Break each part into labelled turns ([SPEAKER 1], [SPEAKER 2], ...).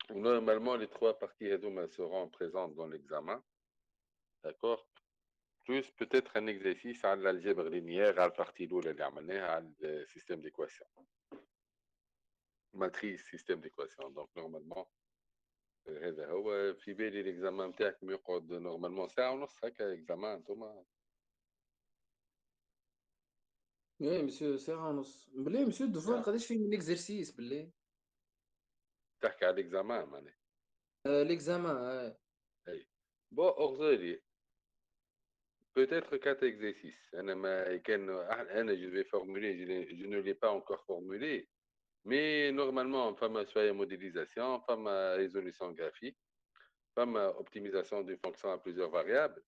[SPEAKER 1] Normalement, les trois parties elles seront présentes dans l'examen, d'accord? Plus peut-être un exercice à l'algèbre linéaire, à la partie l'eau اللي عملناها على le système d'équation, matrice système d'équation. Donc normalement هذا هو في بالي الاكزامان نتاعكم يقعد نورمالمون ساعة ونص هكا اكزامان انتوما.
[SPEAKER 2] Oui, monsieur Serranos. بلي monsieur الدفعة
[SPEAKER 1] آه.
[SPEAKER 2] قداش فيه من اكزرسيس بلي
[SPEAKER 1] تحكي على الاكزامان معناها.
[SPEAKER 2] ليكزامان.
[SPEAKER 1] اي بون اغزالي peut-être quatre exercices. Je vais formuler, je ne l'ai pas encore formulé, mais normalement, femme soit modélisation, femme résolution graphique, femme optimisation d'une fonction à plusieurs variables,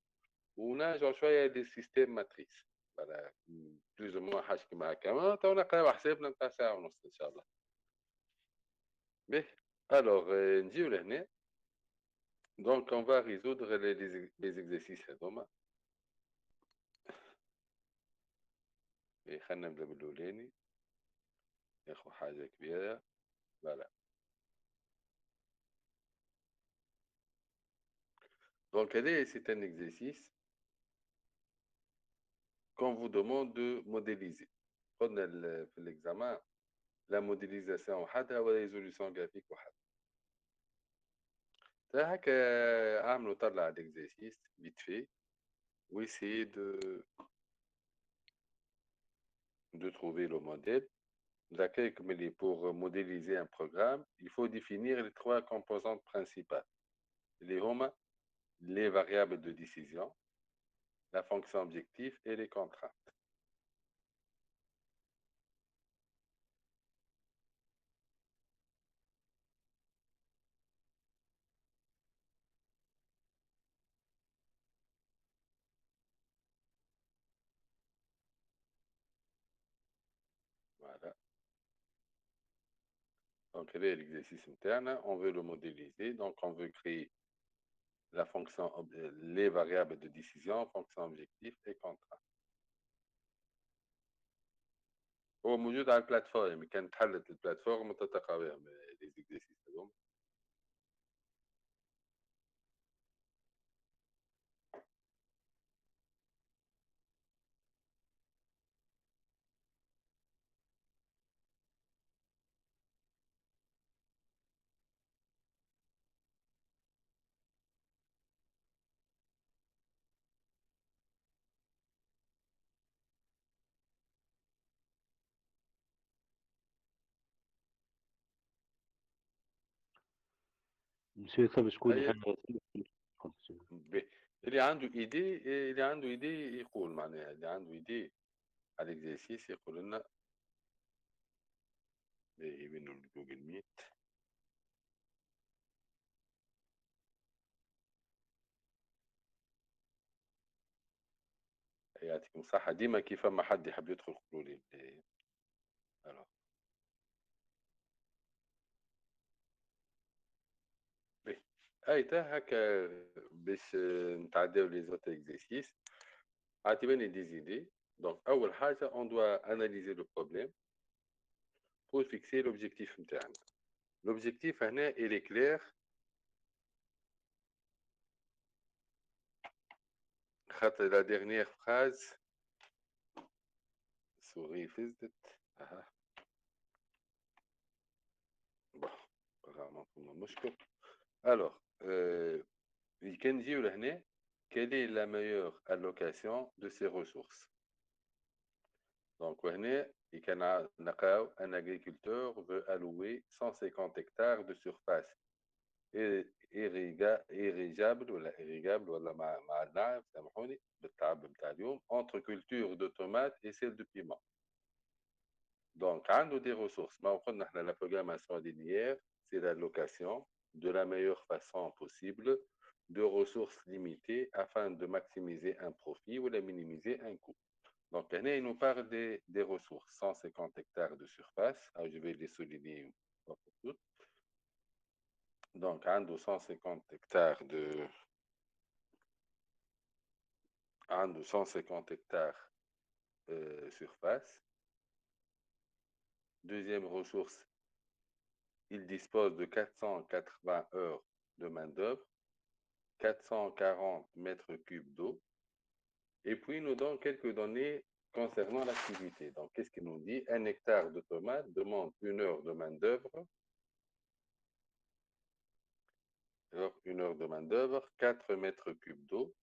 [SPEAKER 1] ou là, je choisis des systèmes matrices. Voilà, plus ou moins, حاجة كما هكا. On a quand même حسابنا نتاع ساعة ونص إن شاء الله. Mais, alors, نجيو لهنا. Donc, on va résoudre les exercices هذوما. خلينا نبدا بالأولاني. ياخو حاجة كبيرة. Voilà. Donc, c'est un exercice qu'on vous demande de modéliser. قلنا في l'examen, la modélisation وحدها ولا résolution graphique وحدها. هكا اعملوا طلع l'exercice vite fait ou essayez de trouver le modèle. D'accord, comme pour modéliser un programme, il faut définir les trois composantes principales. Les variables de décision, la fonction objectif et les contraintes. Voilà. Donc, l'exercice interne, on veut le modéliser. Donc, on veut créer les variables de décision, fonction objectif et contrainte. هو موجود على البلاتفورم، كانت حلت البلاتفورم وتتقى بهم les exercices هذوما.
[SPEAKER 3] Monsieur صاحب شكون
[SPEAKER 1] هي
[SPEAKER 3] يحل
[SPEAKER 1] اللي عنده ايدي، اللي عنده ايدي يقول معناها، اللي عنده ايدي على الاكزرسيس يقول لنا. باهي منه الجوجل ميت. يعطيكم الصحة، ديما كيف ما حد يحب يدخل قولوا لي. الو باهي اي تا هكا باش نتعداو لي زوت اكزرسيس. اعطيني دي زيدي. دونك اول حاجة on doit analyser le problème pour fixer l'objectif نتاعنا. L'objectif هنا il est clair خاطر la dernière phrase souris فزت. اها bon apparemment كنا مشكل. alors كان نجيو لهنا quelle est la meilleure allocation de ces ressources. Donc وهنا كان نلقاو un agriculteur veut allouer 150 hectares de surface irrigable ولا irrigable ولا مع النعم سامحوني بالتعب بتاع اليوم entre culture de tomates et celle de piment. Donc عنده des ressources. ما قلنا احنا la programmation linéaire c'est l'allocation de la meilleure façon possible de ressources limitées afin de maximiser un profit ou de minimiser un coût. Donc, il nous parle des ressources. 150 hectares de surface. Alors, je vais les souligner une fois pour toutes. Donc, 150 hectares de 150 hectares surface. Deuxième ressource, il dispose de 480 heures de main-d'œuvre, 440 mètres cubes d'eau, et puis il nous donne quelques données concernant l'activité. Donc, qu'est-ce qu'il nous dit? Un hectare de tomates demande 1 heure de main-d'œuvre, 1 heure de main-d'œuvre, 4 mètres cubes d'eau,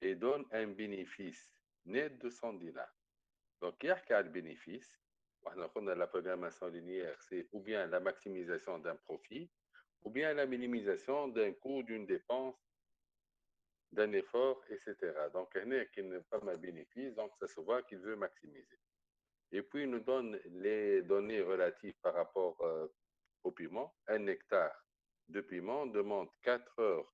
[SPEAKER 1] et donne un bénéfice net de 100 dinars. Donc, il y a le bénéfice. On a la programmation linéaire, c'est ou bien la maximisation d'un profit, ou bien la minimisation d'un coût, d'une dépense, d'un effort, etc. Donc, il n'a pas de bénéfice, donc ça se voit qu'il veut maximiser. Et puis, il nous donne les données relatives par rapport au piment. Un hectare de piment demande 4 heures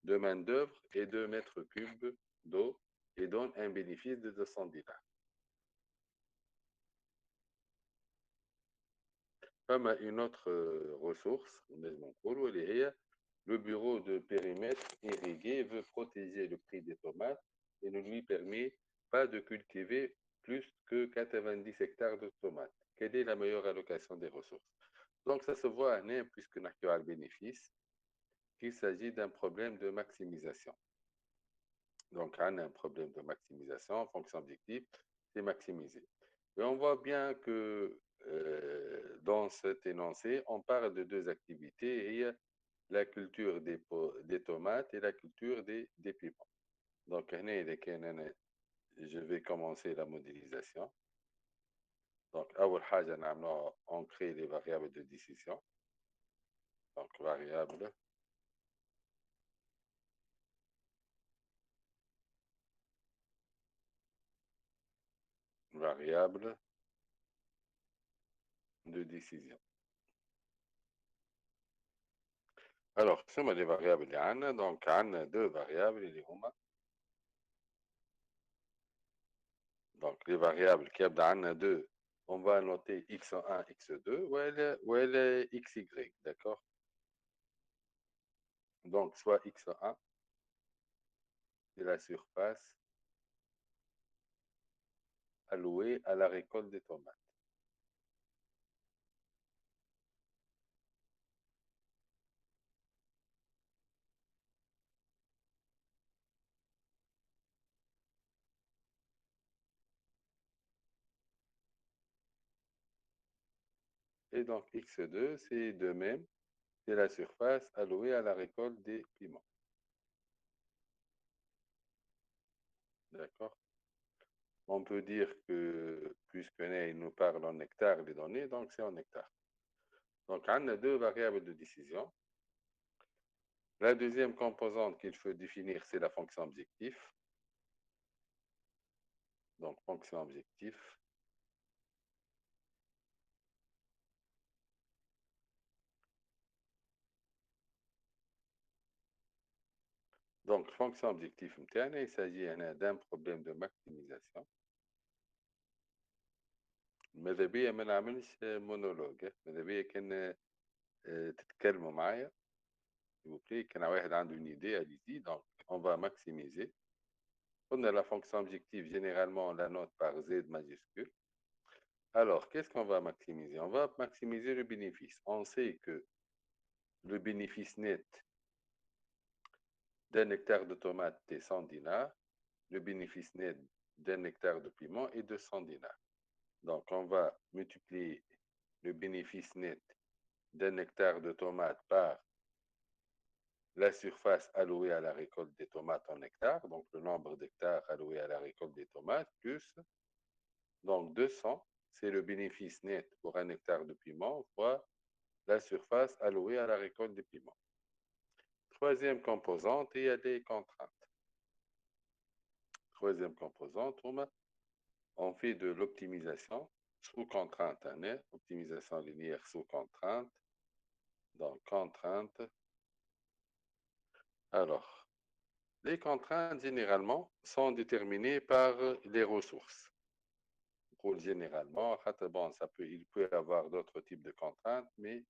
[SPEAKER 1] de main-d'œuvre et 2 mètres cubes d'eau et donne un bénéfice de 200 dinars. Comme une autre ressource, le bureau de périmètre irrigué veut protéger le prix des tomates et ne lui permet pas de cultiver plus que 90 hectares de tomates. Quelle est la meilleure allocation des ressources? Donc, ça se voit, puisque nous avons le bénéfice, qu'il s'agit d'un problème de maximisation. Donc, on a un problème de maximisation, fonction objective, c'est maximiser. Et on voit bien que dans cet énoncé, on parle de deux activités. Il y a la culture des tomates et la culture des piments. Donc, je vais commencer la modélisation. Donc, on crée les variables de décision. Donc, variables de décision. Alors, ce sont les variables donc on a deux variables, donc les variables qui ont deux, on va noter x1, x2, ou elle xy, d'accord? Donc, soit x1, c'est la surface allouée à la récolte des tomates. Et donc, x2, c'est de même, c'est la surface allouée à la récolte des piments. D'accord? On peut dire que, puisque il nous parle en hectares les données, donc c'est en hectares. Donc, on a deux variables de décision. La deuxième composante qu'il faut définir, c'est la fonction objectif. Donc, fonction objectif. Donc, fonction objectif, il s'agit d'un problème de maximisation. ماذا بيا ما نعملش مونولوج، ماذا بيا كان تتكلموا معايا s'il vous plaît. كان واحد عنده une idée, allez-y. Donc, on va maximiser. On a la fonction objective, généralement, on la note par Z majuscule. Alors, qu'est-ce qu'on va maximiser? On va maximiser le bénéfice. On sait que le bénéfice net d'un hectare de tomates est 100 dinars. Le bénéfice net d'un hectare de piment est de 100 dinars. Donc, on va multiplier le bénéfice net d'un hectare de tomates par la surface allouée à la récolte des tomates en hectares, donc le nombre d'hectares alloués à la récolte des tomates, plus, donc 200, c'est le bénéfice net pour un hectare de piment, fois la surface allouée à la récolte des piments. Troisième composante, il y a des contraintes. Troisième composante, on fait de l'optimisation sous contrainte, optimisation linéaire sous contrainte. Donc, contrainte. Alors, les contraintes, généralement, sont déterminées par les ressources. Pour généralement, bon, il peut y avoir d'autres types de contraintes, mais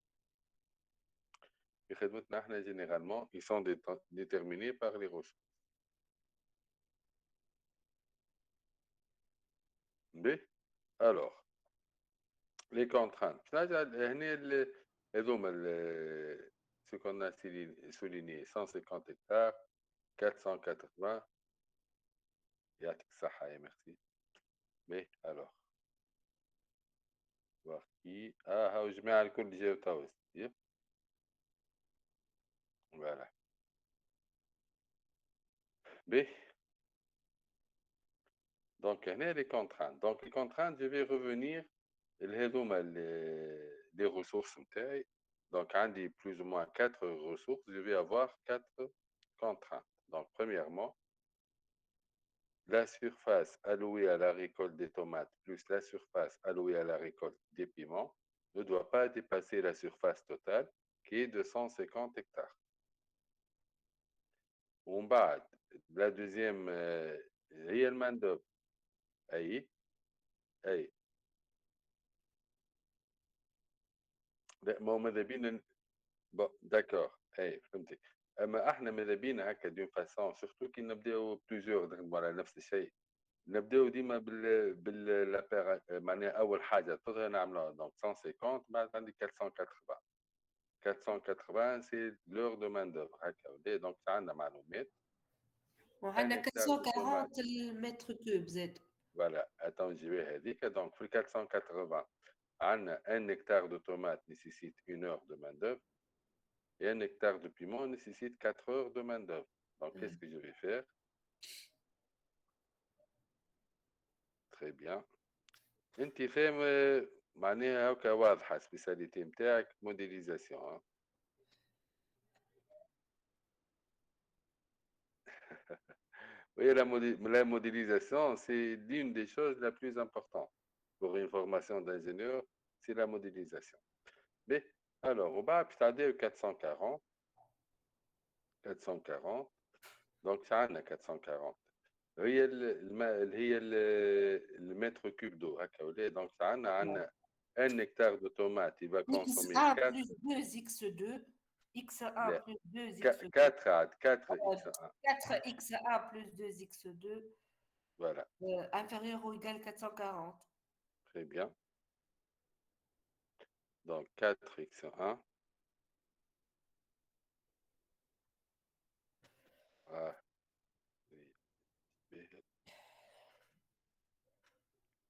[SPEAKER 1] généralement, ils sont déterminés par les ressources. B. Alors, les contraintes. هذوما ce qu'on a souligné 150 hectares 480 يعطيك الصحة يا ميرسي. Mais alors voir qui هاو الجماعة الكل جاو توا voilà. B. Donc, les contraintes. Donc, les contraintes, je vais revenir les ressources. Donc, on dit plus ou moins 4 ressources. Je vais avoir 4 contraintes. Donc, premièrement, la surface allouée à la récolte des tomates plus la surface allouée à la récolte des piments ne doit pas dépasser la surface totale qui est de 150 hectares. On bat la deuxième, réellement de أي أي لا ما هو ماذا بينا داكور أي فهمتك. أما احنا ماذا بينا هكا دون فاسون سورتو كي نبداو بلوزيور نخدموا على نفس الشيء نبداو ديما بال معناها أول حاجة تظهر نعملوها دونك 150 بعد عندي 480 480 سي لور دو مان دوفر هكا ولا دونك عندنا معلومات
[SPEAKER 4] وعندنا 440 المتر كوب زاد.
[SPEAKER 1] فوالا اتون نجيبها هذيك دونك في 480 عندنا un hectare de tomates nécessite 1 heure de main-d'œuvre et un hectare de piment nécessite 4 heures de main-d'œuvre. Donc, qu'est-ce que je vais faire? Très bien. انت فاهم معناها هكا واضحه سبيساليتي نتاعك موديليزاسيون. Oui, la modélisation, c'est l'une des choses la plus importantes pour une formation d'ingénieur, c'est la modélisation. Mais, alors, on va regarder 440. 440. Donc, ça en a 440. هي المتر كوب دو هكا ولا دونك عندنا 1 hectare de tomate il va consommer
[SPEAKER 4] 4 plus 2x2 x1 plus 2x2
[SPEAKER 1] 4 عاد 4x1
[SPEAKER 4] 4x1 plus 2x2
[SPEAKER 1] voilà
[SPEAKER 4] inférieur ou égal 440.
[SPEAKER 1] Très bien. Donc 4x1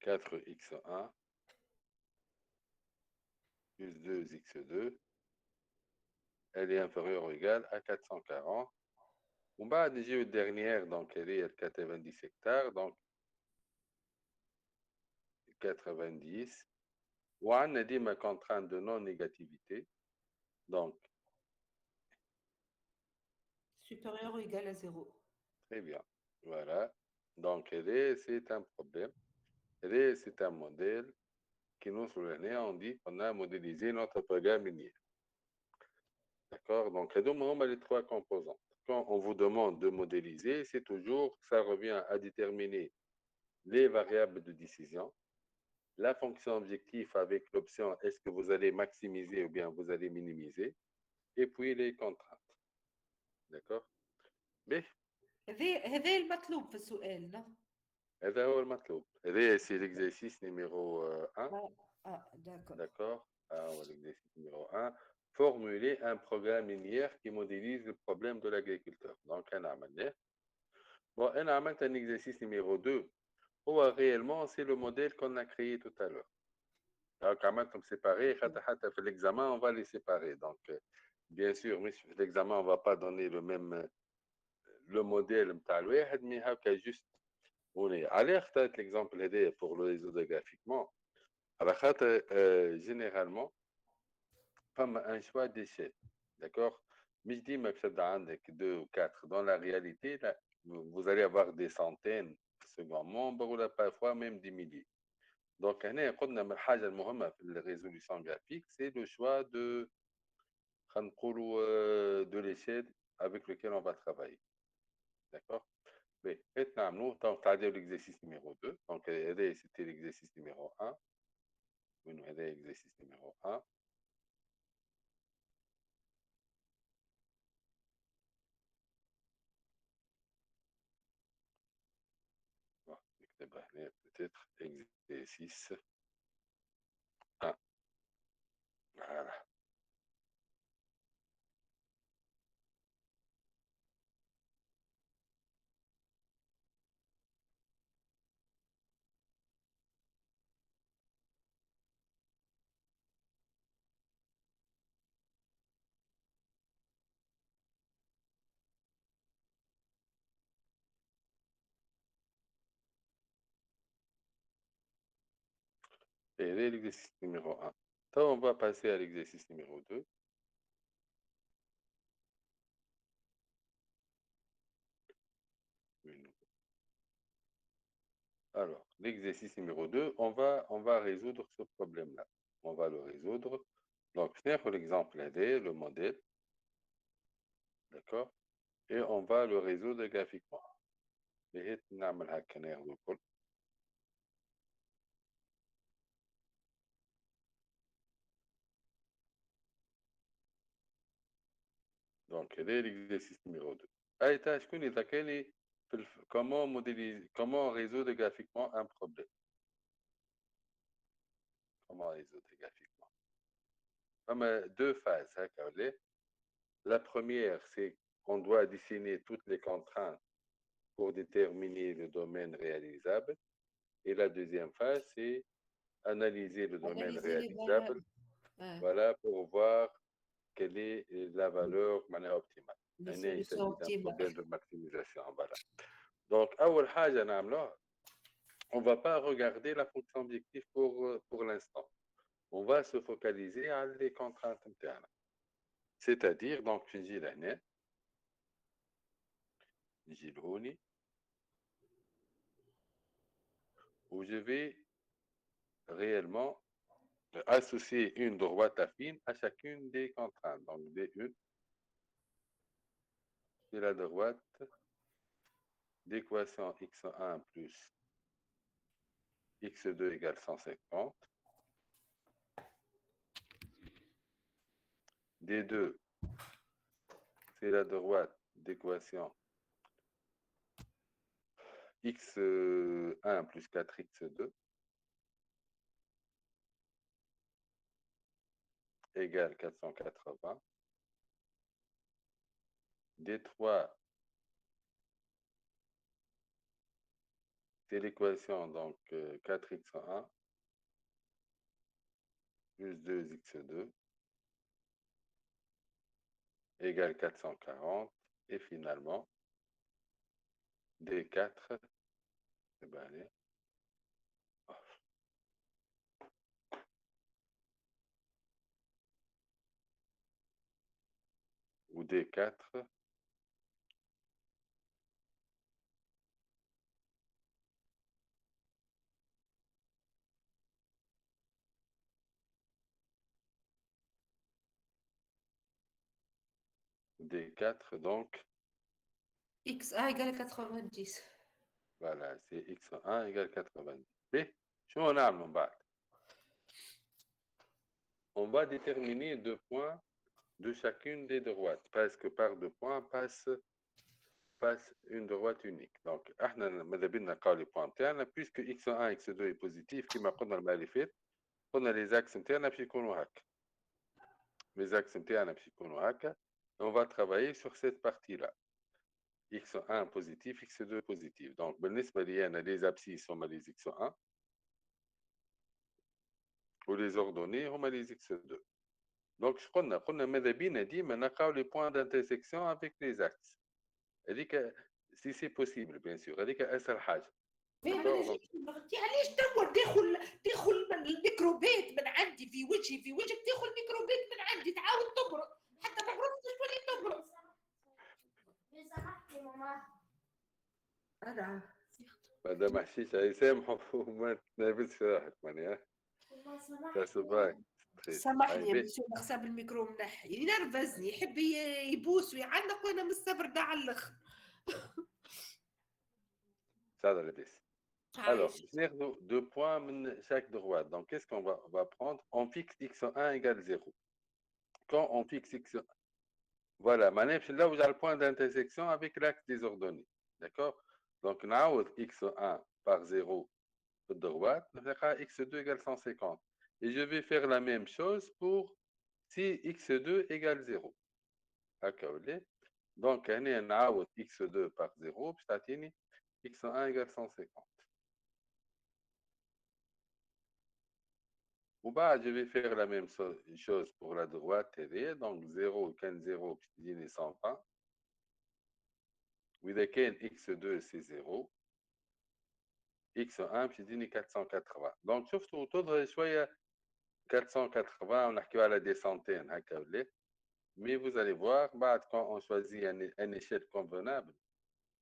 [SPEAKER 1] 4x1 plus 2x2, elle est inférieure ou égale à 440. On va déjà une dernière, donc elle est à 90 hectares, donc 90. On a dit ma contrainte de non-négativité, donc
[SPEAKER 4] supérieur ou égal à 0.
[SPEAKER 1] Très bien, voilà. Donc c'est un problème. C'est un modèle qui nous souvenait, on dit qu'on a modélisé notre programme minier. D'accord? Donc, les 3 composantes. Quand on vous demande de modéliser, c'est toujours, ça revient à déterminer les variables de décision, la fonction objectif avec l'option est-ce que vous allez maximiser ou bien vous allez minimiser, et puis les contraintes. D'accord? Mais
[SPEAKER 4] هذا المطلوب في السؤال لا؟
[SPEAKER 1] هذا هو المطلوب. هذا c'est l'exercice numéro 1.
[SPEAKER 4] D'accord.
[SPEAKER 1] D'accord. L'exercice numéro 1. Formuler un programme minier qui modélise le problème de l'agriculteur. Donc, on a un exercice numéro 2. Réellement, c'est le modèle qu'on a créé tout à l'heure. Donc, on séparé. L'examen, on va les séparer. Donc, bien sûr, l'examen, on ne va pas donner le modèle, mais juste, on est allé l'exemple pour le résoudre graphiquement. Généralement, comme un choix d'échelle, d'accord? Mais je dis, avec 2 ou 4. Dans la réalité, là, vous allez avoir des centaines de seconds membres ou là, parfois même des milliers. Donc, la résolution graphique, c'est le choix de l'échelle avec lequel on va travailler. D'accord? Mais maintenant, donc, l'exercice numéro 2. Donc, c'était l'exercice numéro 1. L'exercice numéro 1. Peut-être exercice 1. Voilà. Et l'exercice numéro 1. Donc, on va passer à l'exercice numéro 2. Alors, l'exercice numéro 2, on va résoudre ce problème-là. On va le résoudre. Donc, prenons l'exemple AD, le modèle. D'accord? Et on va le résoudre graphiquement. Donc, quel est l'exercice numéro 2? Aïta, je connais comment modéliser, comment résoudre graphiquement un problème. Comment résoudre graphiquement? Comme deux phases. Hein, la première, c'est qu'on doit dessiner toutes les contraintes pour déterminer le domaine réalisable. Et la deuxième phase, c'est analyser le domaine
[SPEAKER 4] Analyser les valeurs.
[SPEAKER 1] réalisable, voilà, pour voir quelle est la valeur optimale.
[SPEAKER 4] Les
[SPEAKER 1] Il
[SPEAKER 4] solutions
[SPEAKER 1] s'agit d'un
[SPEAKER 4] optimales.
[SPEAKER 1] problème de maximisation. Voilà. Donc, أول حاجة نعملوها, on ne va pas regarder la fonction objectif pour l'instant. On va se focaliser sur les contraintes internes. C'est-à-dire, donc, je dis l'année, je dis où je vais réellement associer une droite affine à chacune des contraintes. Donc, D1, c'est la droite d'équation x1 plus x2 égale 150. D2, c'est la droite d'équation x1 plus 4x2 égale 480. D3, c'est l'équation donc 4x1 plus 2x2 égale 440. Et finalement, D4, eh ben, allez, ou D4, D4, donc,
[SPEAKER 4] XA égale 90.
[SPEAKER 1] voilà, c'est x1 égale 90. Mais, on a mon bac. On va déterminer deux points de chacune des droites, parce que par deux points passe une droite unique. Donc, les points internes, puisque x1, x2 est positif, qui m'a قلنا المرة اللي فاتت, قلنا les axes internes باش يكونوا هكا. Les axes internes باش يكونوا هكا. On va travailler sur cette partie-là. x1 positif, x2 positif. Donc, بالنسبة لي أنا les abscisses sont les x1 ou les ordonnées sont les x2. Donc, قلنا ماذا بينا ديما نلقاو les points d'intersection avec les axes. هذيك si c'est possible bien sûr هذيك أسهل حاجة.
[SPEAKER 4] علاش توا تاخذ الميكروبات من عندي في وجهك تاخذ الميكروبات من عندي تعاود تبرد حتى ما برصتش تولي تبرد. انا
[SPEAKER 1] بعد ما حشيش يسامحوا وما تنافسش روحك معناها.
[SPEAKER 4] سامحني يا مسيو حساب الميكرو منحي ينرفزني يحب يبوس ويعنق وانا مستبرده على الاخر.
[SPEAKER 1] Ça va لاباس. Alors, je deux points de chaque droite. Donc, qu'est-ce qu'on va prendre? On fixe x1 égale 0. Quand on fixe x1, voilà, là où j'ai le point d'intersection avec l'axe des ordonnées. D'accord? Donc, on x1 par 0 de droite, on fera x2 égale 150. Et je vais faire la même chose pour si x2 égale 0. D'accord? Donc, on a x2 par 0, puis x1 égale 150. Ou bah, je vais faire la même chose pour la droite. Donc, 0, 15, 0, puis 120. Oui, x2, c'est 0. x1 باش يديني 480. دونك شفتوا تظهر شويه 480 ونحكيو على دي سنتين هكا ولا. Mais vous allez voir, bah, quand on choisit un échelle convenable,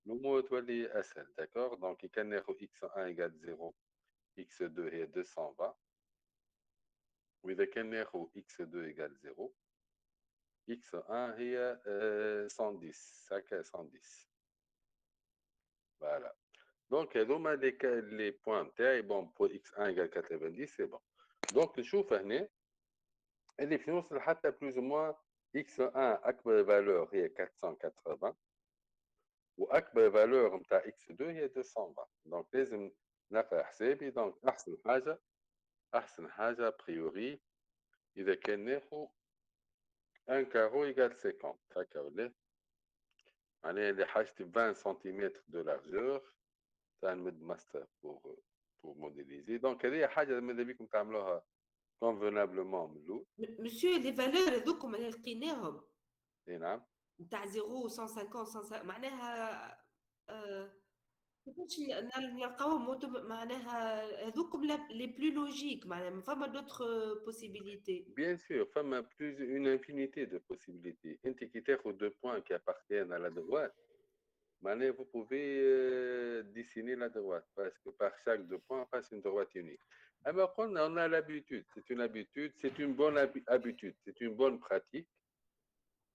[SPEAKER 1] le mot est assez, d'accord? Donc, il y a x1 égale 0, x2 est 220. Oui, il y a x2 égale 0, x1 est 110, ça 110. Voilà. Donc, les points bon, pour x1 égale 90, c'est bon. Donc, je vous اللي في نوصل حتى بلوز موا x1 اكبر فالور هي 480 واكبر فالور نتاع x2 هي 220. دونك لازم نقرا حسابي. دونك احسن حاجه بريوري اذا كان ناخذ ان كارو ايغال 50 هكا ولا معناها اللي حاجتي 20 سنتيمتر دو لارجور تاع المد ماستر بور موديليزي. دونك هذه حاجه ماذا بيكم تعملوها convenablement من الاول.
[SPEAKER 4] مسيو لي فالور هذوكم اللي لقيناهم
[SPEAKER 1] اي نعم
[SPEAKER 4] نتاع 0 150 150 معناها كيفاش نلقاوهم معناها هذوكم لي بلو لوجيك معناها ما فما دوطخ بوسيبيليتي.
[SPEAKER 1] Bien sûr, femme plus une infinité de possibilités. Intégrité aux deux points qui appartiennent à la droite, mais vous pouvez dessiner la droite parce que par chaque deux points, on passe une droite unique. Alors, on a l'habitude, c'est une habitude, c'est une bonne habitude, c'est une bonne pratique.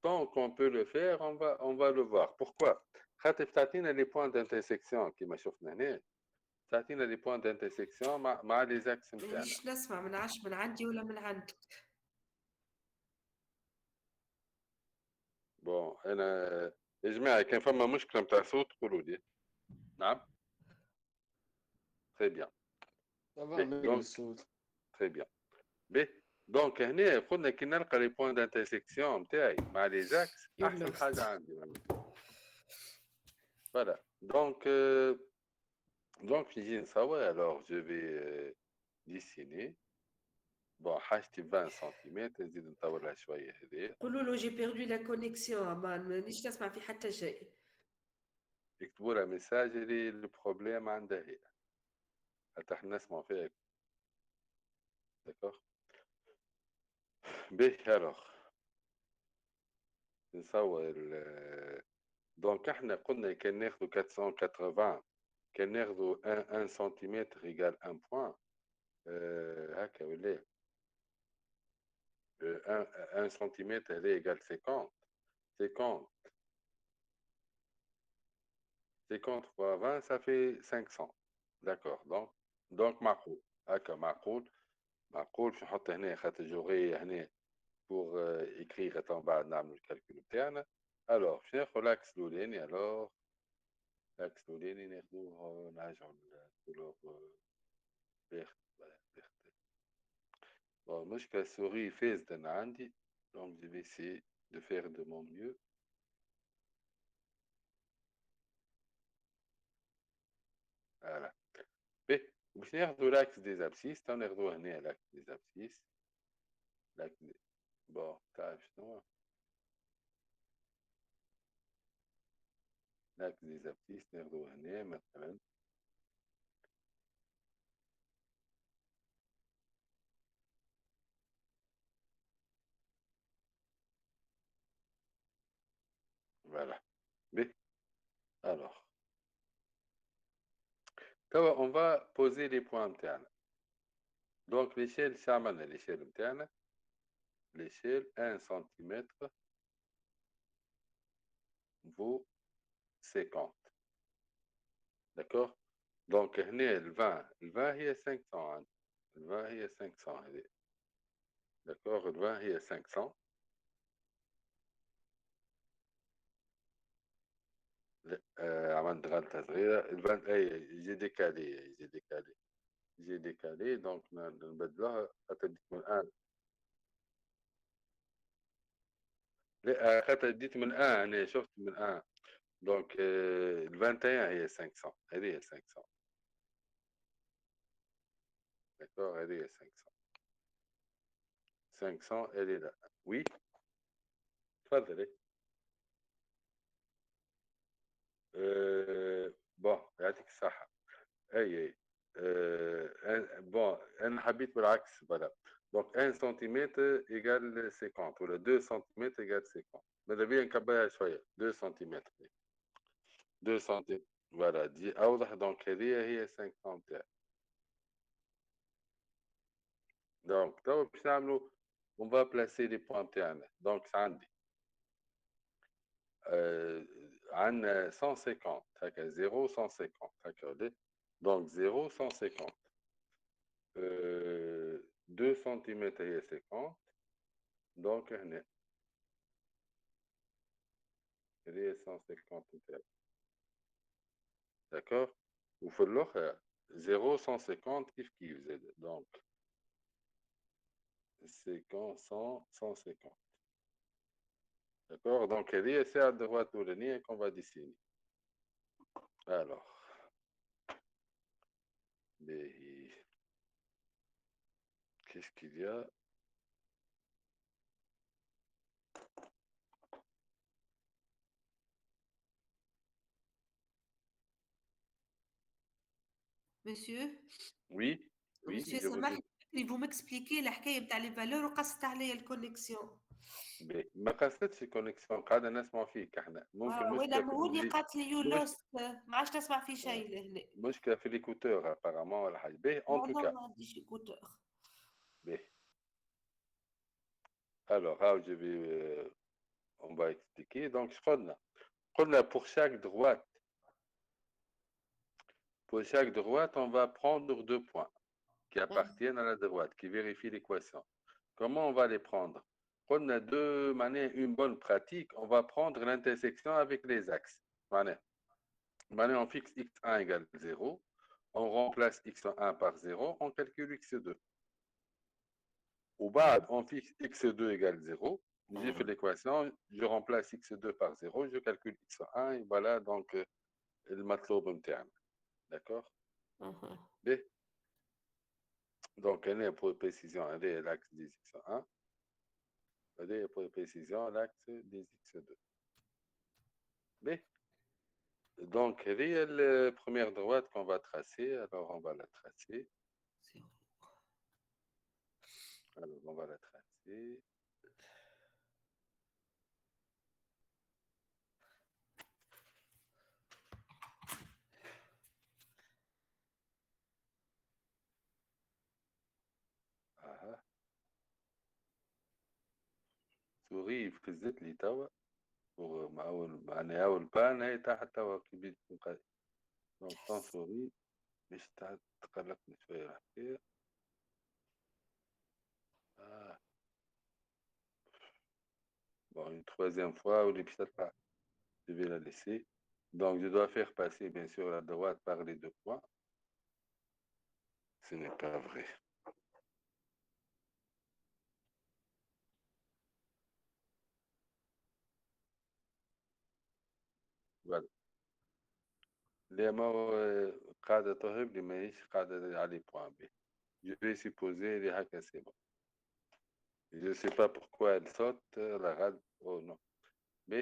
[SPEAKER 1] Tant qu'on peut le faire, on va le voir. Pourquoi? خاطر les points d'intersection qui m'a chauffé. تعطينا les points d'intersection مع les axes نتاعنا.
[SPEAKER 4] مانيش نسمع من عادش من عندي ولا من عندك.
[SPEAKER 1] بون انا يا جماعه كان فما مشكله نتاع صوت قولوا لي. نعم تري بيان دونك تري بيان بي. دونك هنا قلنا كي نلقى لي بوين دانترسيكسيون نتاعي مع لي زاكس احسن حاجه عندي فوالا. دونك باش نجي نصور. الوغ جو في ديسيني. بون حاجتي 20 سنتيمتر نزيد نطولها شويه هذه.
[SPEAKER 4] قولوا له جي بيردو لا كونيكسيون امان مانيش نسمع في حتى شيء.
[SPEAKER 1] يكتبوا لها ميساج اللي البروبليم عندها هي حتى احنا نسمعوا فيها. داكوغ باهي. الوغ نصور دونك احنا قلنا كان ناخذوا 480 كان ناخذوا 1 سنتيمتر ايغال 1 بوان هكا ولا 1 سنتيمتر هذا ايغال 50 50 50 fois 20 ça fait 500. d'accord. donc معقول هكا معقول باش نحط هنا خاطر جوغي هنا pour écrire en بعد نعمل الكالكول بتاعنا. الوغ باش ناخذ لاكس الاولاني. الوغ لاكس الاولاني ناخذوه نرجعوا للكولور vert. Bon, المشكلة السوري فاسدة أنا عندي. donc je vais essayer de faire de mon mieux. voilà. باش ناخذوا لاكس دي ابسيس. تو ناخذوه هنا لاكس دي ابسيس. لاكس دي بون تعرف شنو لاكس دي ابسيس ناخذوه هنا مثلا. voilà. alors on va poser les points نتاعنا. donc l'échelle عملنا l'échelle نتاعنا. l'échelle 1 cm vaut 50. d'accord. donc هنا ال 20 هي 500 عندي. ال 20 هي 500 هذه. d'accord. ال 20 هي 500. عملت غلطة صغيرة. ال 20 اي جي ديكالي دونك نبدلوها خاطر ديت من الان. لا خاطر ديت من الان انا شفت من الان. دونك ال 21 هي 500 هذه هي 500. داكور هذه هي 500 هذه لا. وي تفضلي. بون يعطيك الصحة. اي bon, un habite pour l'axe, voilà. Donc 1 cm égale 50, ou 2 cm égale 50. Mais là, bien un 2 cm. 2 cm. Voilà, دي أوضح. donc هي 50. Donc, on va placer les points. Donc, ça عندي عندنا 150 هكا 0 150 هكا. donc 0 150 2 cm هي 50. donc هنا هي 150 نتاعي. d'accord. وفي الاخر 0 150 كيف زاد. donc 50 100 150. d'accord. donc c'est à droite ou ligne qu'on va dessiner. alors qu'est-ce qu'il y a.
[SPEAKER 4] Monsieur,
[SPEAKER 1] oui oui
[SPEAKER 4] monsieur
[SPEAKER 1] je vous ai.
[SPEAKER 4] vous m'expliquez الحكاية بتاع les valeurs وقصت عليا الكونيكسيون.
[SPEAKER 1] ما قصدتش الكونكسيون، قاعدة نسمع فيك احنا. ممكن
[SPEAKER 4] وين
[SPEAKER 1] مشكلة في
[SPEAKER 4] عمهوني قالت لي يو
[SPEAKER 1] مش...
[SPEAKER 4] لوست، ما عادش نسمع في شيء لهنا.
[SPEAKER 1] مشكلة في ليكوتور ابارامون ولا حاجة. باهي
[SPEAKER 4] لا
[SPEAKER 1] ان تو
[SPEAKER 4] لا
[SPEAKER 1] كا.
[SPEAKER 4] ما عنديش écouteur.
[SPEAKER 1] باهي alors how je vais on va expliquer. donc قلنا pour chaque droite on va prendre 2 points qui appartiennent à la droite, qui vérifient l'équation. Comment on va les prendre. On a deux manières. Une bonne pratique, on va prendre l'intersection avec les axes. On fixe x1 égale 0, on remplace x1 par 0, on calcule x2. Au bas, on fixe x2 égale 0, j'ai fait l'équation, je remplace x2 par 0, je calcule x1, et voilà donc le matlob interne. D'accord. B. Donc, elle est pour précision, elle est l'axe des x1, elle est pour précision l'axe des x2. B. Donc, elle est la première droite qu'on va tracer, alors on va la tracer. Alors, on va la tracer. souris فزت لي توا ومع معناها أول بان هي تحت توا كي بديت نقرا. دونك سون سوري باش تقلقني شوية الحكاية. Bon, une troisième fois, ou je vais la laisser. Donc, je dois faire passer, bien sûr, la droite par les 2 points. Ce n'est pas vrai. Voilà. Les mots قاعدة تهرب لي ماهيش قاعدة على point B. Je vais supposer les hacks c'est bon. Je ne sais pas pourquoi elle saute, la rade. Oh non. B.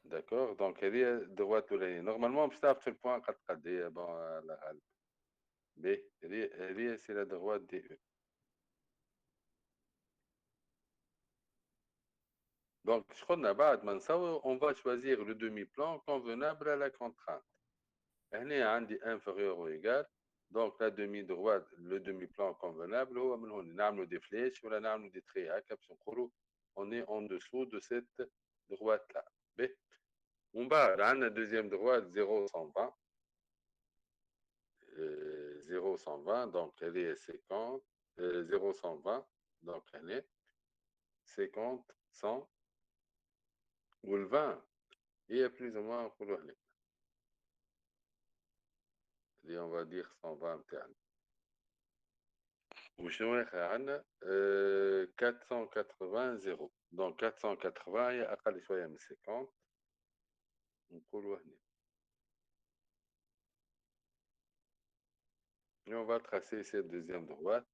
[SPEAKER 1] D'accord. Donc, elle est droite ou ligne. Normalement, je tape sur le point 4D. Bon, la rade. B. Elle est c'est la droite DE. Donc, on va choisir le demi-plan convenable à la contrainte. هنا عندي inférieur ou égal. Donc, la demi-droite, le demi-plan convenable, هو من هون نعملوا des flèches ولا نعملوا des traits هكا باش نقولوا on est en dessous de cette droite-là. B. On va à la deuxième droite 0,120. 0,120, donc elle est 50. 0,120, donc elle est 50, 100. Ou le 20, il y a plus ou moins pour le. Et on va dire 120 يعني. وشنو عندنا 480 0. donc 480 هي أقل شوية من 50. نقولوا هنا. Et on va tracer cette deuxième droite.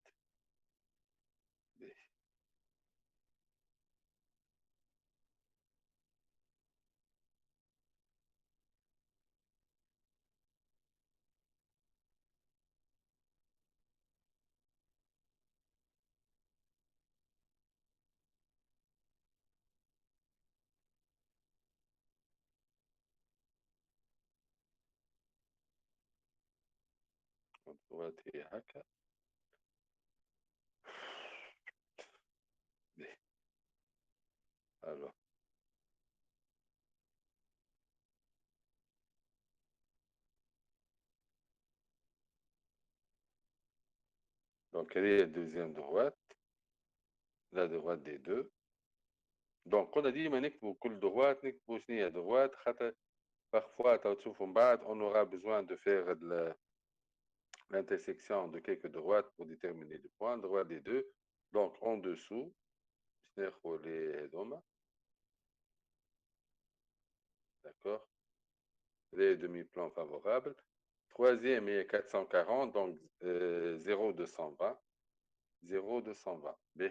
[SPEAKER 1] droite هي هكا. Alors, donc elle est la deuxième droite, la droite des deux. Donc on a dit نكتبوا كل droite نكتبوا شنو هي droite خاطر parfois تشوفوا من بعد on aura besoin de faire l'intersection de quelques droites pour déterminer le point droit des deux. Donc en dessous les هذوما. D'accord, les demi-plans favorables. Troisième est 440, donc 0,220. 0,220. B.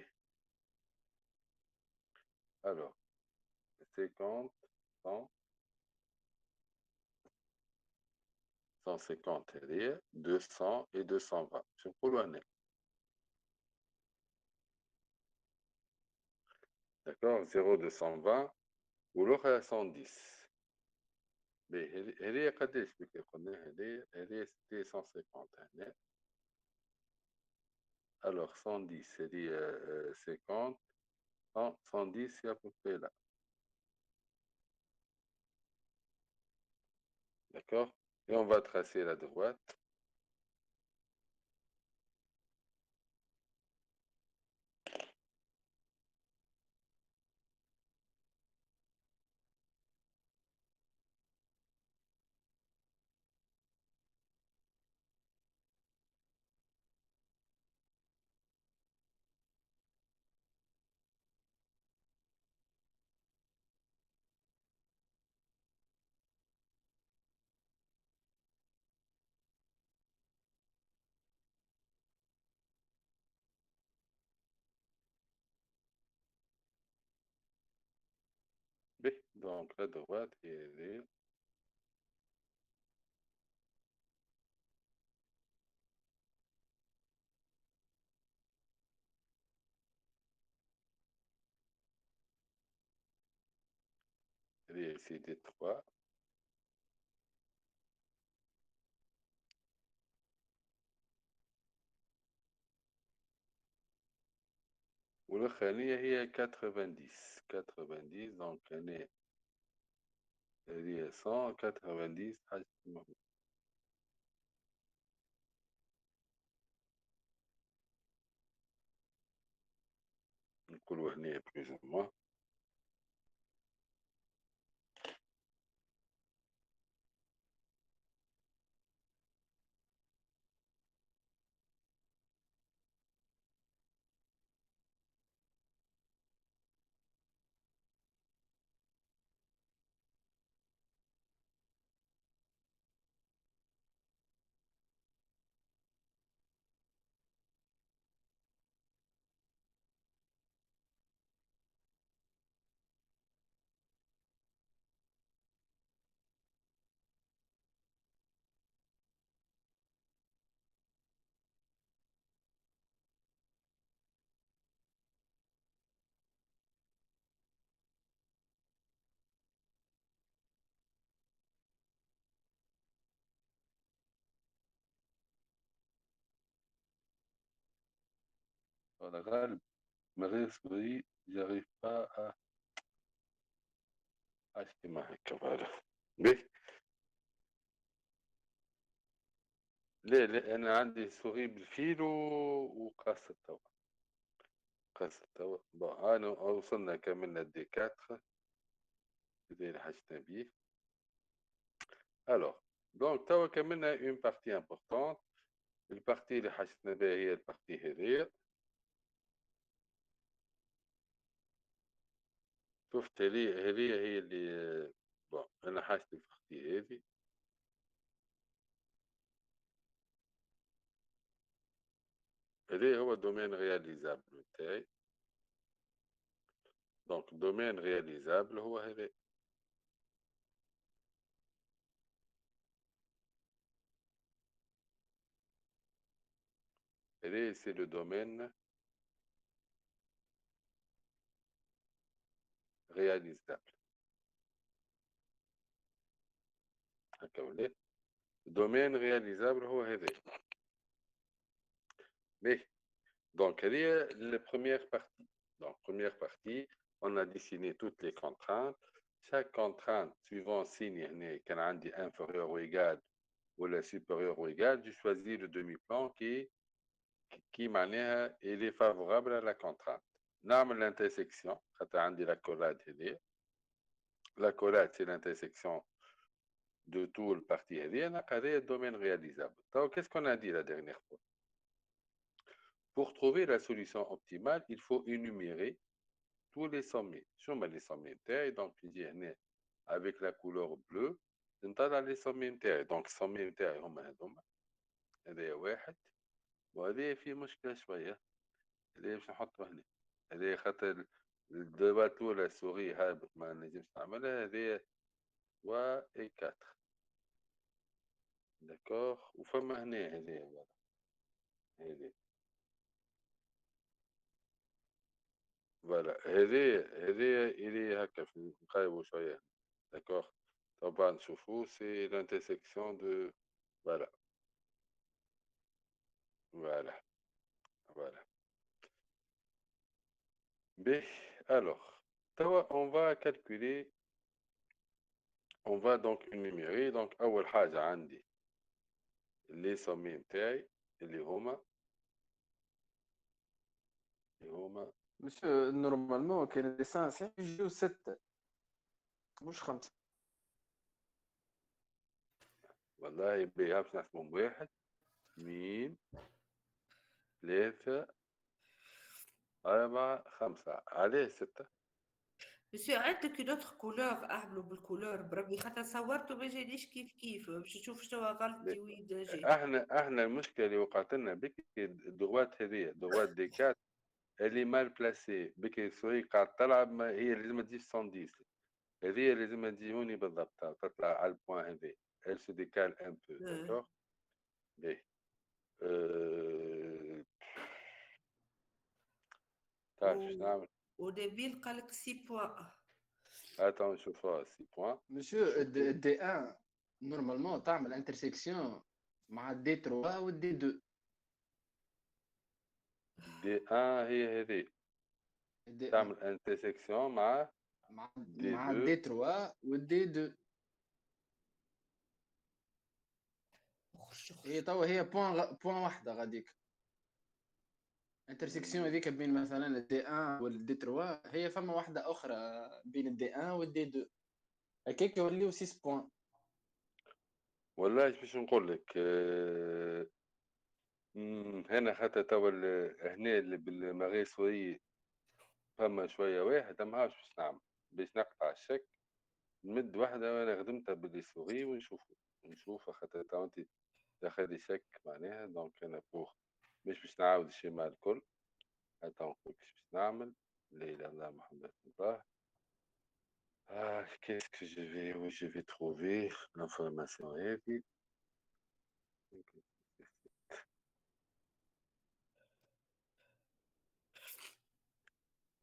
[SPEAKER 1] Alors, 50, 100, 150, 200 et 220. C'est pour l'année. D'accord, 0,220 ou l'autre 110. Mais elle est à elle est c'était 150. Alors, 110, c'est 50. 110, c'est à peu près là. D'accord? Et on va tracer la droite. B. Donc, la droite, elle est ici des 3. والأخرانية هي 90. 90 donc elle est 190 حاجة نقولوا هنا plus ou moins. Dans الغالب مريض j'arrive pas à أحكي معك voilà. ليه؟ ليه أنا عندي سوري بالفيل وقاصة توا. قاصة توا. bon أنا وصلنا كملنا دي 4 اللي حاجتنا بيه. Alors, donc توا كملنا une partie importante. البارتي اللي حاجتنا بها هي البارتي هذيا. شفت هذه هي اللي bon أنا حاجتي البارتي هذه. هذا هو الدومين رياليزابل بتاعي. دونك الدومين رياليزابل هو هذا. هذا سي لو دومين رياليزابل. هكا ولا الدومين رياليزابل هو هذا. Mais, donc, elle est la première partie. Donc, première partie, on a dessiné toutes les contraintes. Chaque contrainte, suivant le signe, quand on dit inférieur ou égal ou la supérieur ou égal, je choisis le demi-plan qui معناها il est favorable à la contrainte. نعمل l'intersection خاطر عندي l'accolade هذه. L'accolade c'est l'intersection de tout le parti هذه. هذا le domaine réalisable. Donc qu'est-ce qu'on a dit la dernière fois? Pour trouver la solution optimale, il faut énumérer tous les sommets. شو les sommets نتاعي؟ donc يجي هنا avec la couleur bleue نطلع les sommets نتاعي. donc الsommets نتاعي هما هذوما. هذايا واحد وهذايا فيه مشكلة شوية. هذايا باش نحطو هنا. هذايا خاطر الدوات الأولى سوري هابط ما نجمش نعملها. هذايا 3 et 4. داكوغ. وفما هنا هذايا فوالا. هذايا فوالا هذايا إلي هكا في نقايبو شوية. داكوغ. طبعا نشوفو سي l'intersection de voilà. Voilà. Voilà. B. Alors, on va calculer, on va donc énumérer. Donc, أول حاجة عندي les sommets نتاعي اللي هما
[SPEAKER 2] مسيو نورمالمون كاين ديسان صحيح يجيو 6 مش 5.
[SPEAKER 1] والله بيها باش نحسبهم 1 2 3 4 5. عليه 6.
[SPEAKER 4] مسيو عندك une autre couleur اعملوا بالكولور بربي خاطر صورته ما جانيش كيف باش نشوف شنو غلطتي وين جات.
[SPEAKER 1] احنا المشكله اللي وقعت لنا بك الدروات هذه دروات ديكات اللي مال بلاسي بك السوري قاعد تلعب هي لازم تجي 110. هذه لازم تجيوني بالضبط تطلع على البوان هذا. elle se décale un peu. d'accord. باهي. تعرف شنو نعمل؟
[SPEAKER 4] ونبيل قال لك 6 بوان.
[SPEAKER 1] attends نشوفوها 6 بوان.
[SPEAKER 2] مسيو دي 1 نورمالمون تعمل انترسيكسيون مع دي 3 والدي 2.
[SPEAKER 1] دي 1 هي هذه تعمل انترسيكسيون مع
[SPEAKER 2] دي 3 والدي 2. هي توا هي بوان واحده غاديك. انترسيكسيون هذيك بين مثلا الدي 1 والدي 3 هي فما واحده اخرى بين الدي 1 والدي 2 هكاك يوليو 6 بوان.
[SPEAKER 1] والله باش نقول لك هنا خاطر توا هنا اللي بالمغيسوري فما شويه واحد ما عرفتش باش نعمل باش نقطع الشك نمد واحده وانا خدمتها بالسوري ونشوف خاطر توا انت داخل شك معناها. دونك انا بوغ مش باش نعاود الشيما الكل. حتى نقول باش نعمل لا اله الا الله محمد رسول الله. qu'est-ce que où je vais trouver l'information هذه.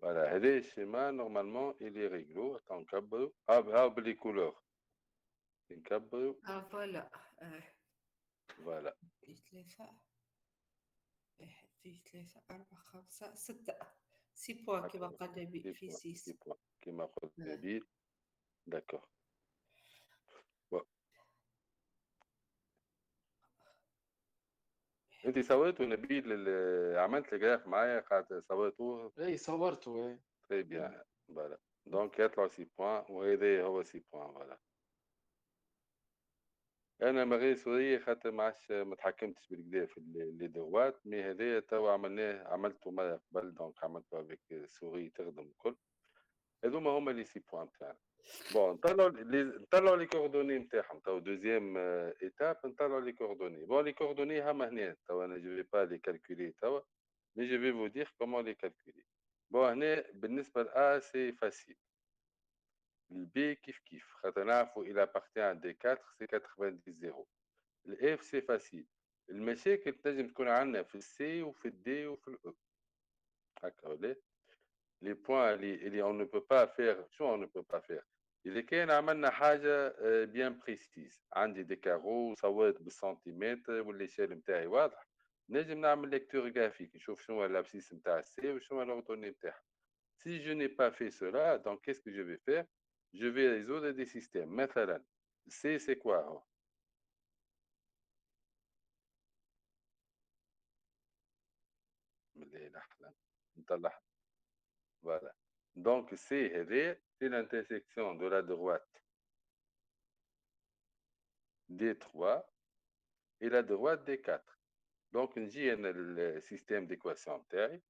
[SPEAKER 1] Voilà, هذا الشيما نورمالمون إلي ريغلو. attends نكبرو بلي كولور نكبرو.
[SPEAKER 4] فوالا.
[SPEAKER 1] فوالا.
[SPEAKER 4] 3 1 2 3 4 5 6 6 بوان كما قال نبيل في 6
[SPEAKER 1] بوان كما قلت نبيل. داكوغ. انت صورتوا نبيل عملت الجراف معايا قاعد صورتوه؟
[SPEAKER 2] اي صورته.
[SPEAKER 1] تري بيان. فوالا دونك يطلعوا 6 بوان وهذا هو 6 بوان. فوالا. انا مغير سورية خاطر ما عادش ما تحكمتش بالكدا في لي دوات. مي هذايا توا عملته مرة قبل. دونك عملته افيك سوري تخدم الكل. هذوما هما لي 6 بوان تاعنا. بون نطلعوا لي كوردوني نتاعهم. تو دوزيام ايتاب نطلعوا لي كوردوني. بون لي كوردوني هما هنا. تو انا جو في با لي كالكولي توا مي جو في فو دير كومون لي كالكولي. بون هنا بالنسبة لأ سي فاسيل. البي كيف خاطر نعرفوا إلى بارتي عن دي 4 سي 90 0. الاف سي فاسيل. المشاكل تنجم تكون عندنا في السي وفي الدي وفي الاو. هكا ولا لي بوان اللي اون نو بو با فير. شو اون نو بو با فير؟ اذا كان عملنا حاجه بيان بريسيز عندي دي كارو صورت بالسنتيمتر والليشيل نتاعي واضح نجم نعمل lecture graphique نشوف شنو l'abscisse نتاع C وشنو l'ordonnée نتاعها. Si je n'ai pas fait cela, donc qu'est-ce que je vais faire? Je vais résoudre des systèmes. مثلا C c'est quoi? Voilà. Donc C c'est l'intersection de la droite D3 et la droite D4. Donc نجي أنا le système d'équation تاعي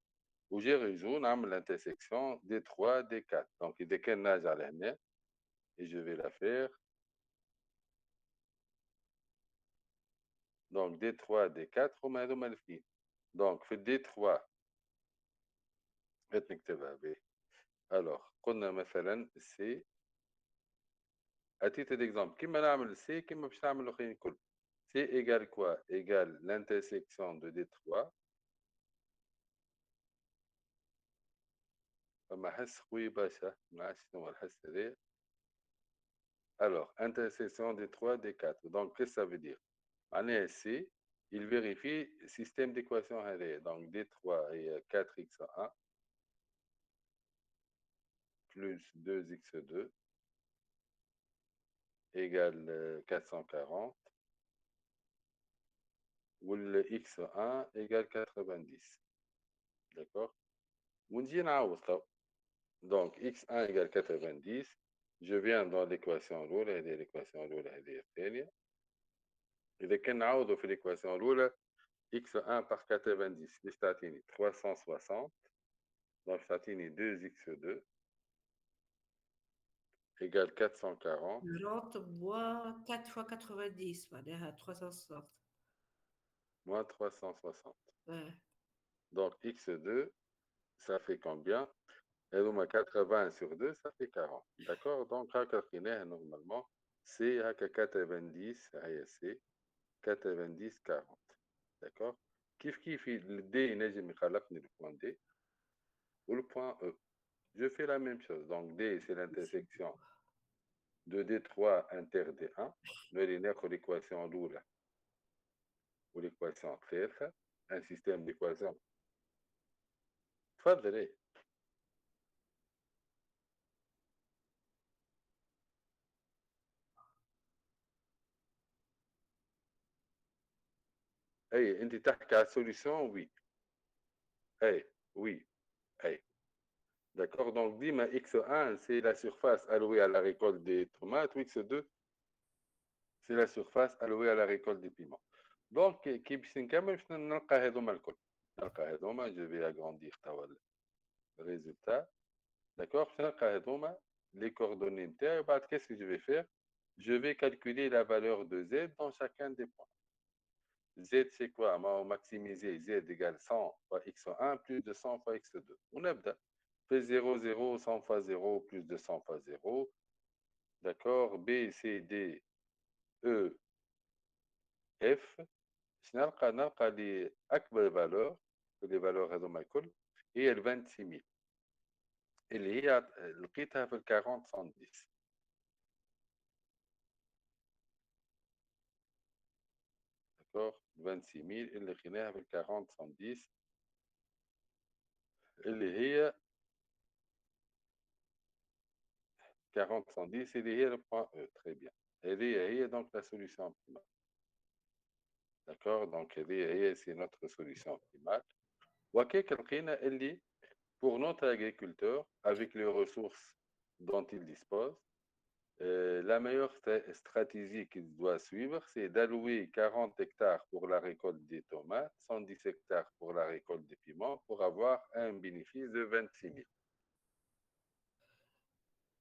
[SPEAKER 1] وجي ريزو نعمل l'intersection D3 D4. Donc إذا كان نرجع لهنا et je vais la faire. Donc D3 D4 هما هذوما الاثنين. Donc في D3 نكتبها به. Alors قلنا مثلا C à titre d'exemple كيما نعمل C كيما باش نعمل الاخرين الكل. C égale quoi? Égale l'intersection de D3. فما حس خوي باشا ما عرفتش شنو الحس هذايا. Alors intersection D3 D4. Donc qu'est-ce que ça veut dire? معناها C il vérifie système d'équation هذايا. Donc D3 est 4x1 plus 2x2 égale 440 ou le x1 égale 90. D'accord? ونجي نعوض تو. Donc x1 égale 90. Je viens dans l'équation الأولى هذه l'équation الأولى هذه الثانية. إذا كان نعوضوا في l'équation الأولى x1 par 90 باش تعطيني 360. Donc تعطيني 2x2 égale 440.
[SPEAKER 4] 40 moins 4 fois 90, معناها 360.
[SPEAKER 1] Moins 360.
[SPEAKER 4] Ouais.
[SPEAKER 1] Donc x2, ça fait combien? Et donc 80 sur 2, ça fait 40. D'accord? Donc normalement, c'est 90, c'est 90, 40. D'accord? Kif le D, le point D ou le point E. Je fais la même chose. Donc D, c'est l'intersection de D3 inter D1. L'équation lourde ou l'équation 3, un système d'équation. تفضلي. اي انت تحكي على السوليسيون. وي اي وي اي d'accord. Donc ديما x1 c'est la surface allouée à la récolte des tomates ou x2 c'est la surface allouée à la récolte des piments. Donc كي باش نكمل باش نلقى هذوما الكل. نلقى هذوما جو في اغراندير توا الريزولتا. d'accord باش نلقى هذوما les coordonnées نتاعي. وبعد qu'est-ce que je vais faire? Je vais calculer la valeur de z dans chacun des points. Z, c'est quoi? Maximiser Z égale 100 fois x1 plus de 100 fois x2. On a fait 0, 0, 100 fois 0 plus de 100 fois 0. D'accord? B, C, D, E, F. نلقى لي أكبر valeur les valeurs هذوما الكل هي ال 26000 اللي هي لقيتها في ال 40 110. d'accord 26000 اللي لقيناها في ال 40 110 اللي هي 40 110 اللي هي le point E. Très bien. هذه هي donc la solution optimale. d'accord donc هذه هي c'est notre solution optimale. وكيك لقينا اللي pour notre agriculteur avec les ressources dont il dispose, la meilleure stratégie qu'il doit suivre, c'est d'allouer 40 hectares pour la récolte des tomates, 110 hectares pour la récolte des piments, pour avoir un bénéfice de 26 000.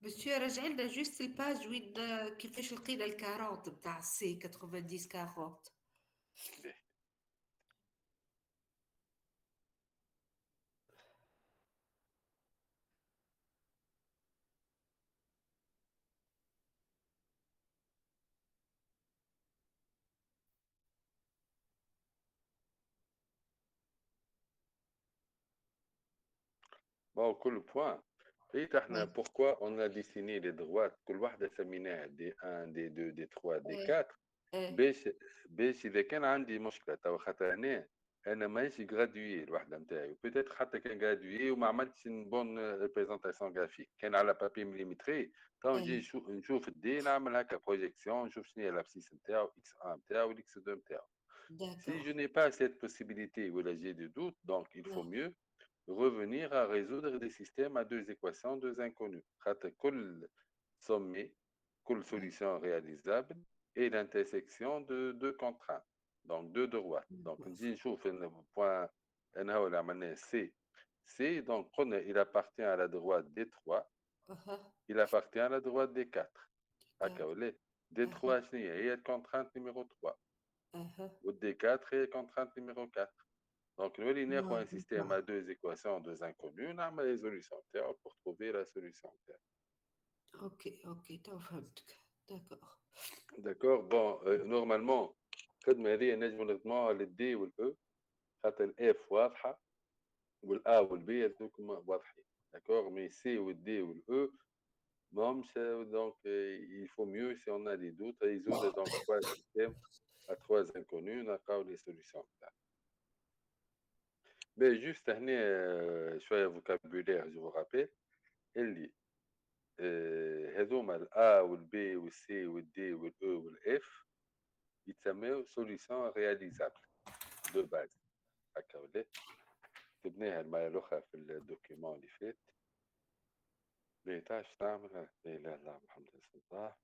[SPEAKER 4] Monsieur, رجع لنا جوست الباج وين كيفاش لقينا ال 40 بتاع سي 90 40.
[SPEAKER 1] Bon, كل point. Et pourquoi on a dessiné les droites كل واحدة سميناها D1 D2 D3 D4 باش إذا كان عندي مشكلة تو خاطر هنا انا ماشي جرادوي الوحده نتاعي بيتيتر حتى كان جرادوي وما عملتش بون ريبريزونطاسيون جرافيك كان على بابي مليمتري تو نجي
[SPEAKER 4] ايه
[SPEAKER 1] نشوف الدي نعمل هكا بروجيكسيون نشوف شنو هي لابسيس نتاعو اكس 1 نتاعو والاكس 2 نتاعو. Si
[SPEAKER 4] داكور
[SPEAKER 1] je n'ai pas cette possibilité ou là j'ai des doutes, donc il faut mieux revenir à résoudre des systèmes à deux équations, deux inconnues. كل sommet, كل solution réalisable et l'intersection de deux contraintes, donc deux droites. Donc نجي نشوف point أنا هو اللي عملناه C, donc il appartient à la droite D3,
[SPEAKER 4] اها
[SPEAKER 1] il appartient à la droite D4. هكا
[SPEAKER 4] داكور
[SPEAKER 1] ولا
[SPEAKER 4] اها
[SPEAKER 1] D3 شنو هي contrainte numéro 3
[SPEAKER 4] اها
[SPEAKER 1] و D4 هي contrainte numéro 4. Donc, nous avons un système à deux équations, deux inconnues, on a une résolution pour trouver la solution.
[SPEAKER 4] اوكي اوكي تو فهمتك داكور
[SPEAKER 1] D'accord. Bon, normalement, خدمة هذه نجم نخدموها للدي والاو خاطر الاف واضحة والا والبي هذوكم واضحين. D'accord. Mais C ou D ou le E, donc il faut mieux si on a des doutes résoudre donc trois systèmes à trois inconnus, on a les solutions. Mais juste هنا شوية vocabulaire, je vous rappelle, اللي هذوما الA والB والC والD والE والF يتسموا solution réalisable de base. هكا ولا كتبناها المرة الأخرى في الدوكيومون اللي فات. باهي تعرف تعمل لا إله إلا الله محمد رسول الله.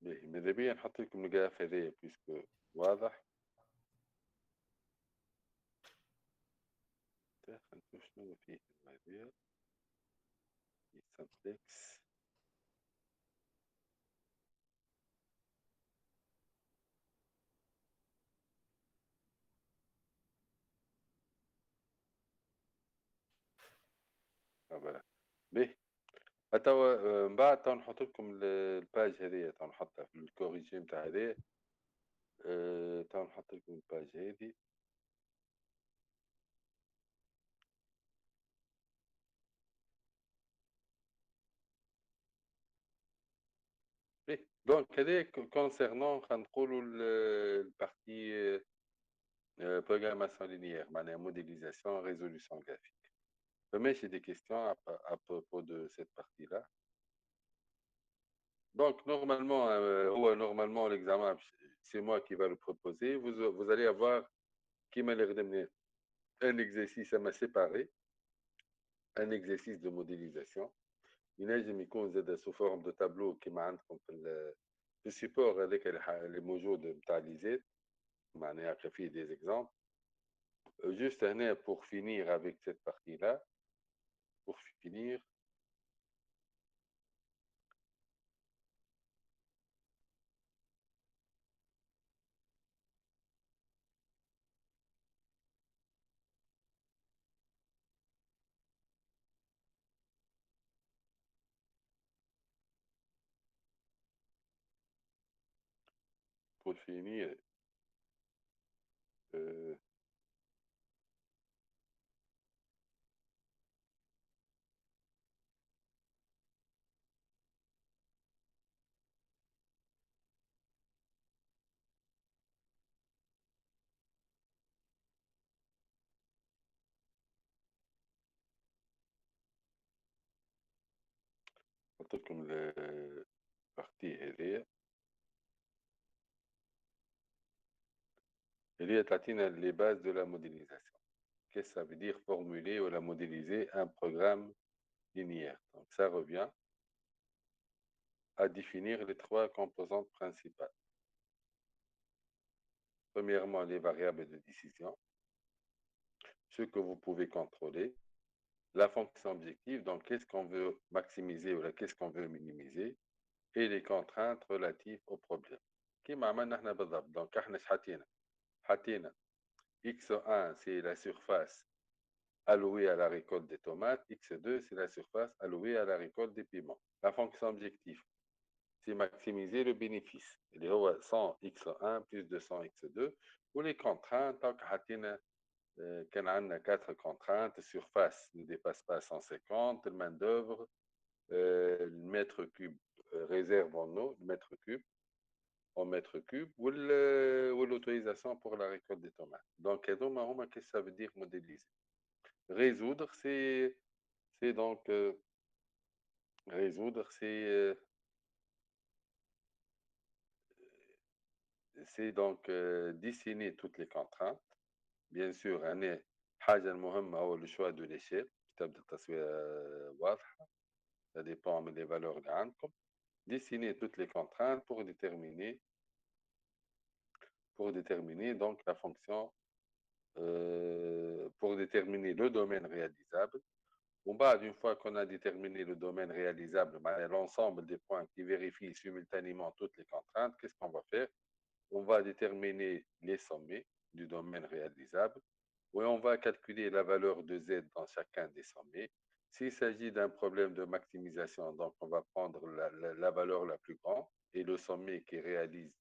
[SPEAKER 1] باهي ماذا بيا نحط لكم الجراف هذايا بيسكو واضح. خلينا نشوف شنو فيه الموضوع. سمبلكس. فوالا. باهي توا من بعد توا نحط لكم الباج هذيا توا نحطها في الكوريجي نتاع هذايا. توا نحط لكم الباج هذي. Donc هذا concernant خلينا نقولوا البارتي programmation linéaire معناها modélisation résolution graphique. فماشي des questions à propos de cette partie-là. Donc normalement l'examen c'est moi qui va le proposer. Vous allez avoir كيما اللي خدمنا un exercice à séparer, un exercice de modélisation. ينجم يكون زاد sous forme de tableau كيما عندكم في السيبور هذاك اللي موجود نتاع ليزيت معناها فيه des exemples. Juste هنا pour finir avec cette partie-là, pour finir, euh, نحط لكم البارتي هذه اللي هي تعطينا les bases de la modélisation. Qu'est-ce que ça veut dire formuler ou la modéliser un programme linéaire? Donc ça revient à définir les trois composantes principales. Premièrement, les variables de décision, ce que vous pouvez contrôler, la fonction objective, donc qu'est-ce qu'on veut maximiser ou qu'est-ce qu'on veut minimiser, et les contraintes relatives au problème. كيما عملنا احنا بالضبط. Donc احنا حطينا x1 c'est la surface allouée à la récolte des tomates, x2 c'est la surface allouée à la récolte des piments. La fonction objective c'est maximiser le bénéfice اللي هو 100 x1 plus 200 x2. ou les contraintes donc حطينا كان عندنا 4 contraintes. Surface ne dépasse pas 150, main d'œuvre, le mètre cube réserve en eau, le mètre cube, en mètres cubes ou l'autorisation pour la récolte des tomates. Donc, qu'est-ce que ça veut dire modéliser? Résoudre, c'est donc résoudre, c'est donc dessiner toutes les contraintes. Bien sûr, حاجة المهمة هو le choix de l'échelle. كتابة التسوية واضحة. Ça dépend des valeurs اللي عندكم. Dessiner toutes les contraintes pour déterminer donc la fonction, pour déterminer le domaine réalisable. Une fois qu'on a déterminé le domaine réalisable, l'ensemble des points qui vérifient simultanément toutes les contraintes, qu'est-ce qu'on va faire? On va déterminer les sommets du domaine réalisable, et on va calculer la valeur de Z dans chacun des sommets. S'il s'agit d'un problème de maximisation, donc on va prendre la valeur la plus grande et le sommet qui réalise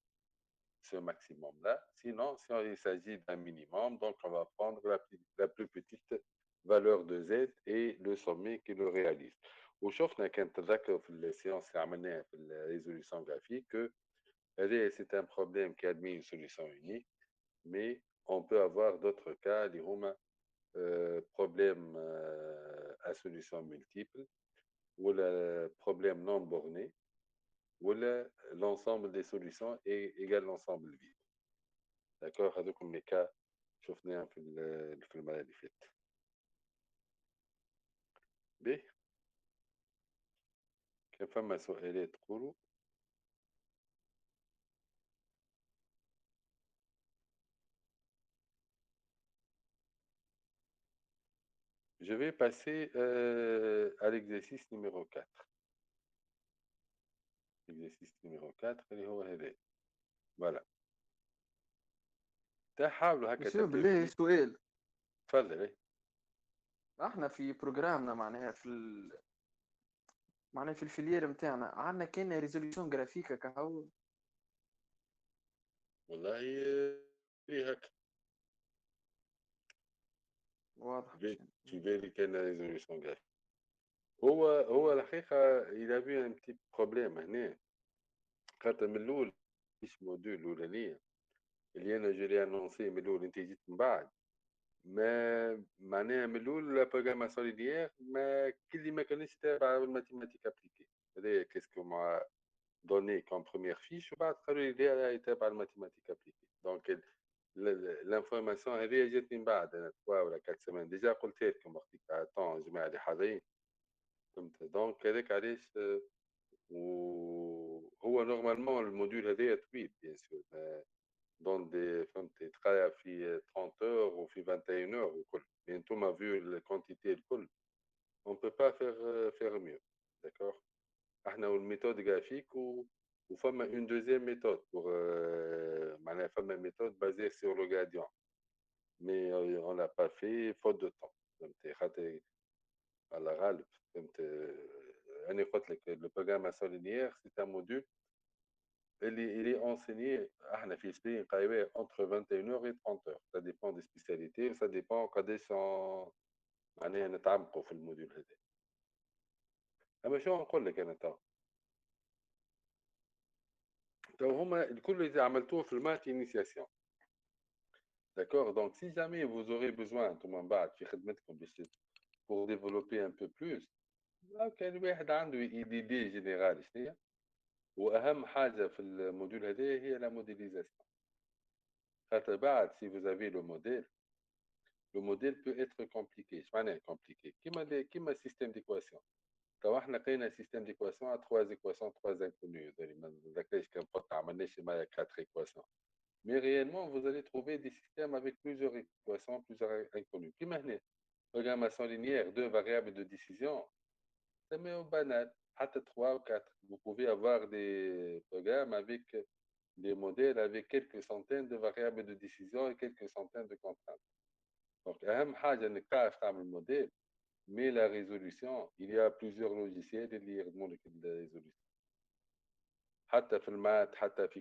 [SPEAKER 1] ce maximum-là. Sinon, si il s'agit d'un minimum, donc on va prendre la plus petite valeur de Z et le sommet qui le réalise. وشفنا كان تذكر في السيونس اللي عملناها في الريزوليوشن graphique que c'est un problème qui admet une solution unique, mais on peut avoir d'autres cas, اللي هما problème à solution multiple ou le problème non borné ou l'ensemble des solutions égale l'ensemble vide. D'accord, هذوكم les cas شفناهم في المرة اللي فاتت. باهي كان فما سؤالات تقولوا. Je vais passer à l'exercice numéro 4. L'exercice numéro 4 اللي هو هذا. Voilà. تحاولوا هكا
[SPEAKER 2] مسيو بالله سؤال.
[SPEAKER 1] تفضل.
[SPEAKER 2] احنا في بروجرامنا معناها في الفيليير نتاعنا عندنا كان ريزوليوشن جرافيك كهو.
[SPEAKER 1] والله هكا
[SPEAKER 2] واضح.
[SPEAKER 1] في بالي كان ريزوليوشن جرافيك. هو الحقيقة il a vu un petit problème هنا. خاطر من الأول مش موديول الأولانية اللي أنا جولي أنونسي من الأول أنت جيت من بعد. ما معناها من الأول لا بروغراماسيون لينيير ما كلي ما كانش تابع الماتيماتيك ابليكي. هذايا كيسكو مع دوني كوم بروميير فيش وبعد قالوا لي لا يتابع الماتيماتيك ابليكي. دونك الانفورماسيون هذه جاتني من بعد انا 3 ولا 4 سيمان ديجا قلت لكم وقتك طون جماعه اللي حاضرين. فهمت؟ دونك هذاك علاش وهو نورمالمون الموديول هذايا طويل بيان سور دون دي فهمت يتقرا في 30 اور وفي 21 اور وكل. مي انتوما فيو الكونتيتي الكل on peut pas faire mieux. D'accord. احنا والميثود جرافيك وفما une deuxième méthode pour معناها فما méthode basée sur le gradient mais on l'a pas fait faute de temps. فهمت؟ خاطر على غالب فهمت. انا قلت لك le programmation linéaire c'est un module il est enseigné احنا في سبين قريبه entre 21 heures et 30 heures. Ça dépend des spécialités ça dépend قداش معناها نتعمقوا في الموديول هذا. اما شو نقول لك انا تو هما الكل اللي عملتوه في المات initiation. D'accord. Donc si jamais vous aurez besoin انتم من بعد في خدمتكم باش pour développer un peu plus كان الواحد عنده idée générale شنو هي. واهم حاجه في الموديول هذا هي لا موديليزاسيون. خاطر بعد si vous avez le modèle peut être compliqué. ايش معناه compliqué؟ كيما système d'équation. تو احنا لقينا système d'équation à 3 équations 3 inconnues. ما نذكرش كان فوق عملناش معايا 4 équations. Mais réellement, vous allez trouver des systèmes avec plusieurs équations, plusieurs inconnues. Comme هنا, programmation linéaire, 2 variables de décision, c'est banal, حتى 3 ou 4. Vous pouvez avoir des programmes avec des modèles avec quelques centaines de variables de décision et quelques centaines de contraintes. Donc, أهم حاجة إنك تعرف تعمل modèle, mais la résolution, il y a plusieurs logiciels اللي يخدموا لك الريزوليوشن. حتى في المات حتى في